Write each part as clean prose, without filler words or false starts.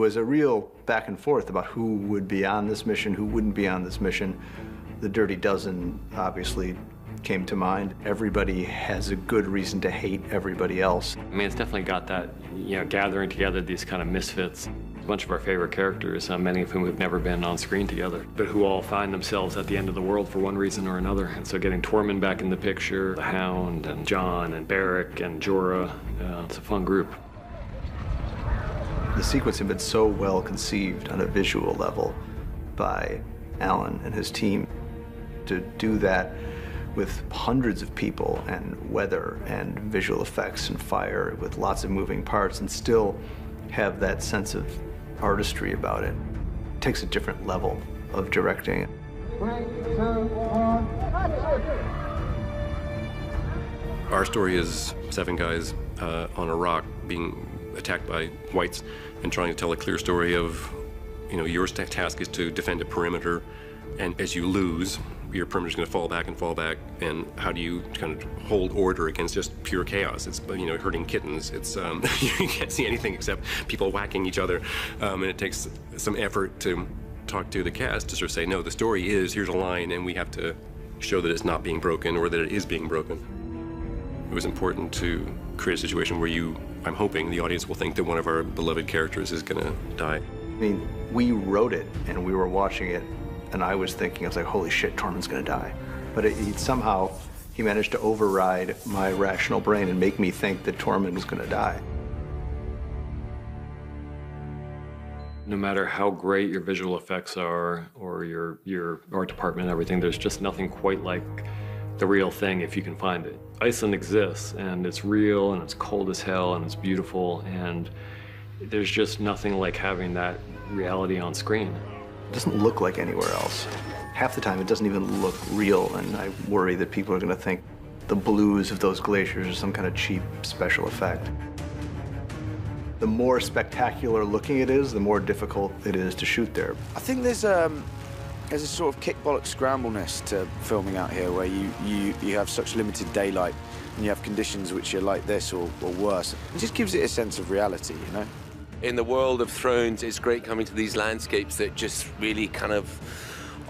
was a real back and forth about who would be on this mission, who wouldn't be on this mission. The Dirty Dozen obviously came to mind. Everybody has a good reason to hate everybody else. I mean, it's definitely got that, you know, gathering together these kind of misfits. A bunch of our favorite characters, many of whom have never been on screen together, but who all find themselves at the end of the world for one reason or another. And so getting Tormund back in the picture, the Hound and Jon and Beric and Jorah, it's a fun group. The sequence had been so well conceived on a visual level by Alan and his team. To do that with hundreds of people and weather and visual effects and fire with lots of moving parts and still have that sense of artistry about it. It takes a different level of directing. 3, 2, 1. Our story is 7 guys on a rock being attacked by whites and trying to tell a clear story of, you know, your task is to defend a perimeter, and as you lose, your perimeter is going to fall back, and how do you kind of hold order against just pure chaos? It's, you know, herding kittens. It's, you can't see anything except people whacking each other, and it takes some effort to talk to the cast to sort of say, no, the story is, here's a line, and we have to show that it's not being broken or that it is being broken. It was important to create a situation where I'm hoping the audience will think that one of our beloved characters is going to die. I mean, we wrote it and we were watching it, and I was like, holy shit, Tormund's gonna die. But somehow, he managed to override my rational brain and make me think that Tormund was gonna die. No matter how great your visual effects are or your art department and everything, there's just nothing quite like the real thing if you can find it. Iceland exists, and it's real, and it's cold as hell, and it's beautiful, and there's just nothing like having that reality on screen. It doesn't look like anywhere else. Half the time, it doesn't even look real, and I worry that people are going to think the blues of those glaciers are some kind of cheap special effect. The more spectacular looking it is, the more difficult it is to shoot there. I think there's a sort of kick-bollock scrambleness to filming out here, where you have such limited daylight and you have conditions which are like this or worse. It just gives it a sense of reality, you know? In the world of Thrones, it's great coming to these landscapes that just really kind of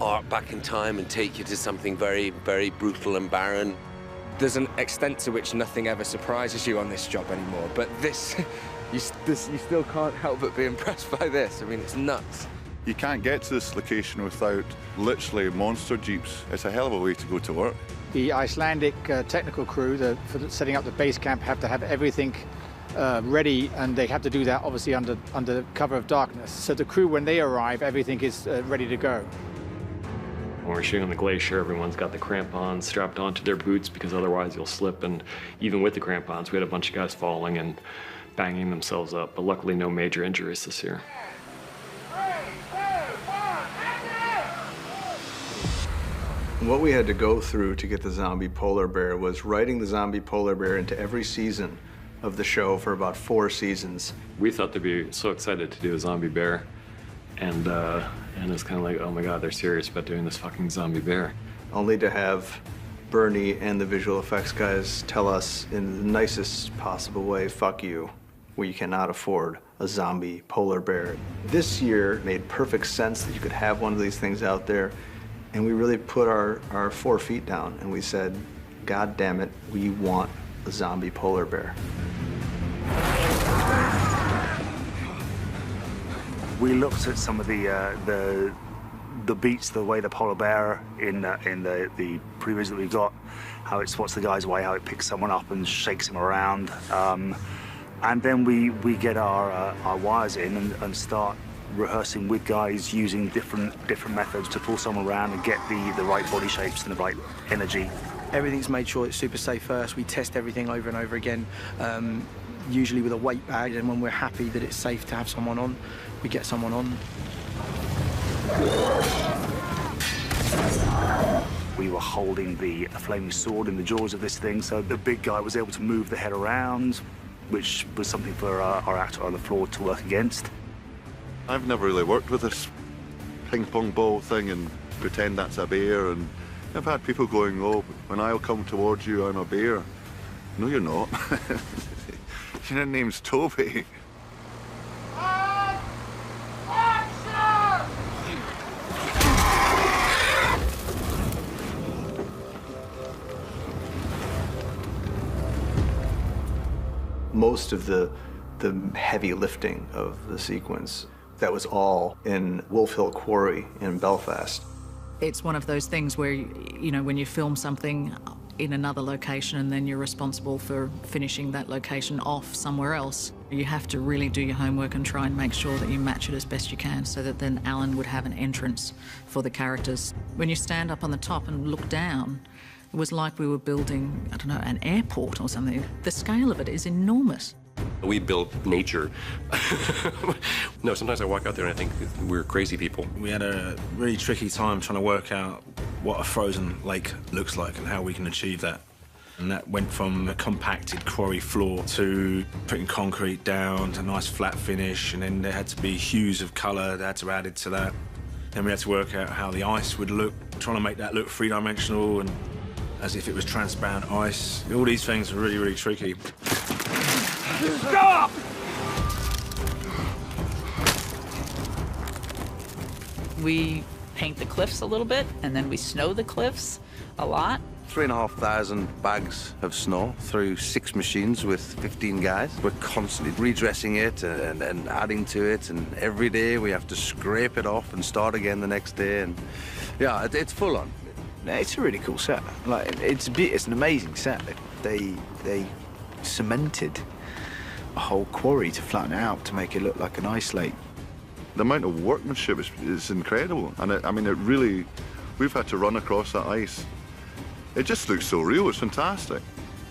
arc back in time and take you to something very, very brutal and barren. There's an extent to which nothing ever surprises you on this job anymore, but this, you still can't help but be impressed by this. I mean, it's nuts. You can't get to this location without literally monster jeeps. It's a hell of a way to go to work. The Icelandic technical crew for setting up the base camp have to have everything ready, and they have to do that obviously under cover of darkness. So the crew, when they arrive, everything is ready to go. When we're shooting on the glacier, everyone's got the crampons strapped onto their boots because otherwise you'll slip, and even with the crampons, we had a bunch of guys falling and banging themselves up, but luckily no major injuries this year. What we had to go through to get the zombie polar bear was writing the zombie polar bear into every season of the show for about 4 seasons. We thought they'd be so excited to do a zombie bear, and it's kind of like, oh my God, they're serious about doing this fucking zombie bear. Only to have Bernie and the visual effects guys tell us in the nicest possible way, fuck you, we cannot afford a zombie polar bear. This year made perfect sense that you could have one of these things out there, and we really put our 4 feet down and we said, God damn it, we want a zombie polar bear. We looked at some of the beats, the way the polar bear in the previews that we got, how it spots the guy's way, how it picks someone up and shakes him around, and then we get our wires in and start rehearsing with guys using different methods to pull someone around and get the right body shapes and the right energy. Everything's made sure it's super safe first. We test everything over and over again, usually with a weight bag, and when we're happy that it's safe to have someone on, we get someone on. We were holding the flaming sword in the jaws of this thing, so the big guy was able to move the head around, which was something for our actor on the floor to work against. I've never really worked with this ping pong ball thing and pretend that's a bear, and I've had people going, oh, when I'll come towards you, I'm a bear. No, you're not. Your name's Toby. Most of the heavy lifting of the sequence, that was all in Wolf Hill Quarry in Belfast. It's one of those things where, you know, when you film something in another location and then you're responsible for finishing that location off somewhere else, you have to really do your homework and try and make sure that you match it as best you can so that then Alan would have an entrance for the characters. When you stand up on the top and look down, it was like we were building, I don't know, an airport or something. The scale of it is enormous. We built nature. No, sometimes I walk out there and I think we're crazy people. We had a really tricky time trying to work out what a frozen lake looks like and how we can achieve that. And that went from a compacted quarry floor to putting concrete down to a nice flat finish, and then there had to be hues of colour that had to be added to that. Then we had to work out how the ice would look, trying to make that look three-dimensional and as if it was transparent ice. All these things are really, really tricky. Stop! We paint the cliffs a little bit, and then we snow the cliffs a lot. 3,500 bags of snow through 6 machines with 15 guys. We're constantly redressing it and adding to it, and every day we have to scrape it off and start again the next day. And yeah, it's full on. It's a really cool set. Like it's an amazing set. They cemented a whole quarry to flatten it out to make it look like an ice lake. The amount of workmanship is incredible, and I mean, it really, we've had to run across that ice. It just looks so real, it's fantastic.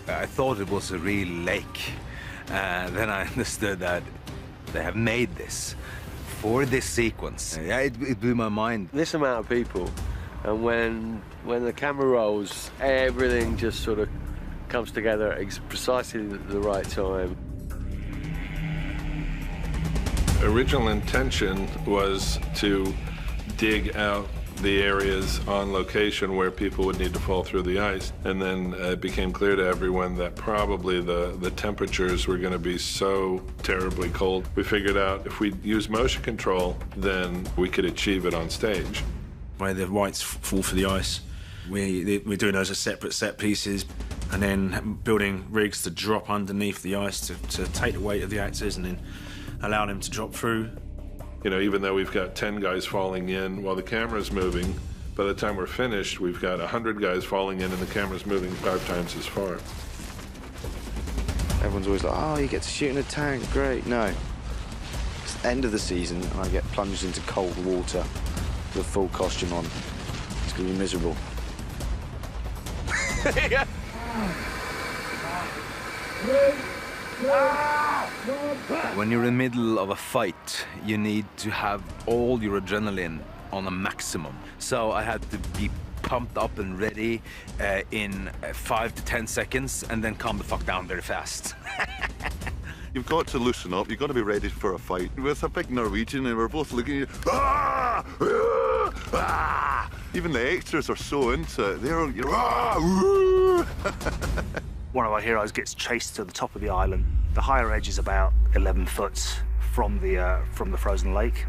I thought it was a real lake. Then I understood that they have made this for this sequence. Yeah, it blew my mind. This amount of people, and when the camera rolls, everything just sort of comes together at precisely the right time. Original intention was to dig out the areas on location where people would need to fall through the ice. And then it became clear to everyone that probably the temperatures were going to be so terribly cold. We figured out if we use motion control, then we could achieve it on stage. Where the whites fall for the ice, we're doing those as separate set pieces, and then building rigs to drop underneath the ice to take the weight of the actors and then allow them to drop through. You know, even though we've got 10 guys falling in while the camera's moving, by the time we're finished, we've got 100 guys falling in and the camera's moving 5 times as far. Everyone's always like, oh, you get to shoot in a tank, great. No. It's the end of the season and I get plunged into cold water with a full costume on. It's going to be miserable. When you're in the middle of a fight, you need to have all your adrenaline on a maximum. So I had to be pumped up and ready in 5 to 10 seconds and then calm the fuck down very fast. You've got to loosen up, you've got to be ready for a fight. With a big Norwegian and we're both looking at you, ah! Ah! Ah! Even the extras are so into it. They're ah! One of our heroes gets chased to the top of the island. The higher edge is about 11 foot from the frozen lake.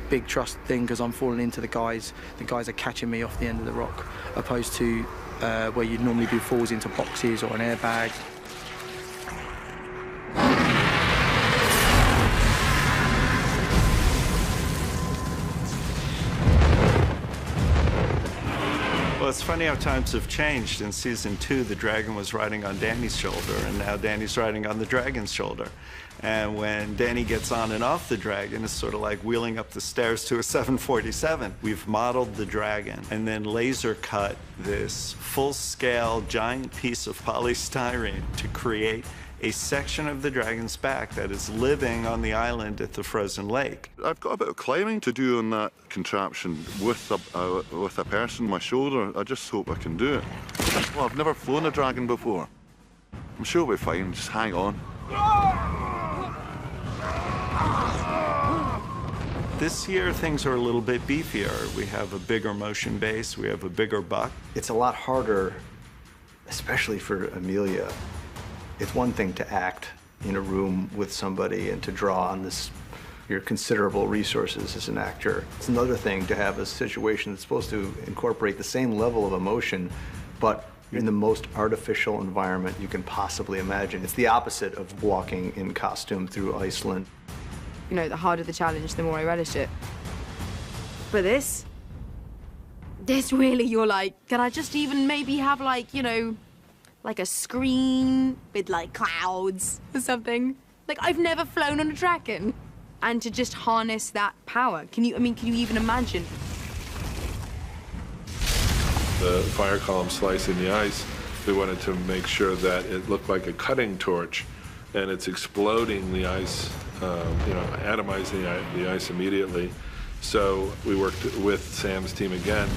Big trust thing because I'm falling into the guys. The guys are catching me off the end of the rock, opposed to where you'd normally do falls into boxes or an airbag. Well, it's funny how times have changed. In season 2, the dragon was riding on Danny's shoulder, and now Danny's riding on the dragon's shoulder. And when Danny gets on and off the dragon, it's sort of like wheeling up the stairs to a 747. We've modeled the dragon and then laser cut this full-scale giant piece of polystyrene to create a section of the dragon's back that is living on the island at the frozen lake. I've got a bit of climbing to do on that contraption with a person on my shoulder. I just hope I can do it. Well, I've never flown a dragon before. I'm sure we'll be fine, just hang on. This year, things are a little bit beefier. We have a bigger motion base, we have a bigger buck. It's a lot harder, especially for Amelia. It's one thing to act in a room with somebody and to draw on your considerable resources as an actor. It's another thing to have a situation that's supposed to incorporate the same level of emotion, but in the most artificial environment you can possibly imagine. It's the opposite of walking in costume through Iceland. You know, the harder the challenge, the more I relish it. But this really, you're like, can I just even maybe have like, you know, like a screen with like clouds or something? Like, I've never flown on a dragon. And to just harness that power, can you even imagine? The fire column slicing the ice, we wanted to make sure that it looked like a cutting torch, and it's exploding the ice, you know, atomizing the ice immediately. So we worked with Sam's team again,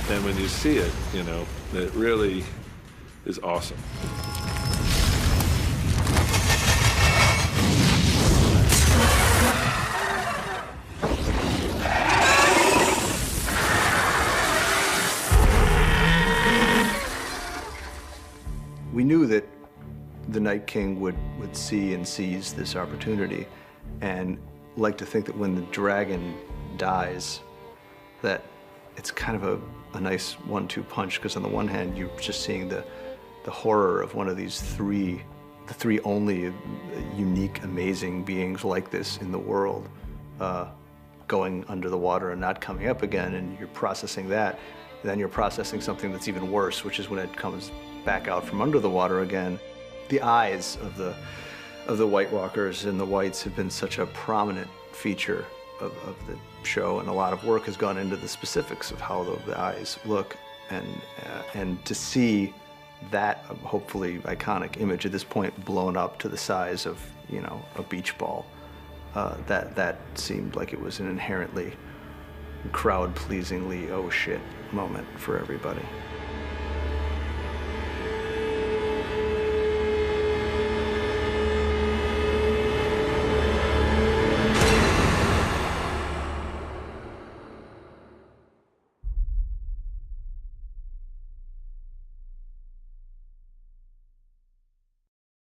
and when you see it, you know, it really is awesome. We knew that the Night King would see and seize this opportunity, and like to think that when the dragon dies, that it's kind of a nice 1-2 punch, because on the one hand, you're just seeing the horror of one of these the three only unique, amazing beings like this in the world, going under the water and not coming up again, and you're processing that. And then you're processing something that's even worse, which is when it comes back out from under the water again. The eyes of the White Walkers and the Whites have been such a prominent feature of the show, and a lot of work has gone into the specifics of how the eyes look, and to see that hopefully iconic image at this point blown up to the size of, you know, a beach ball, that seemed like it was an inherently crowd-pleasingly oh shit moment for everybody.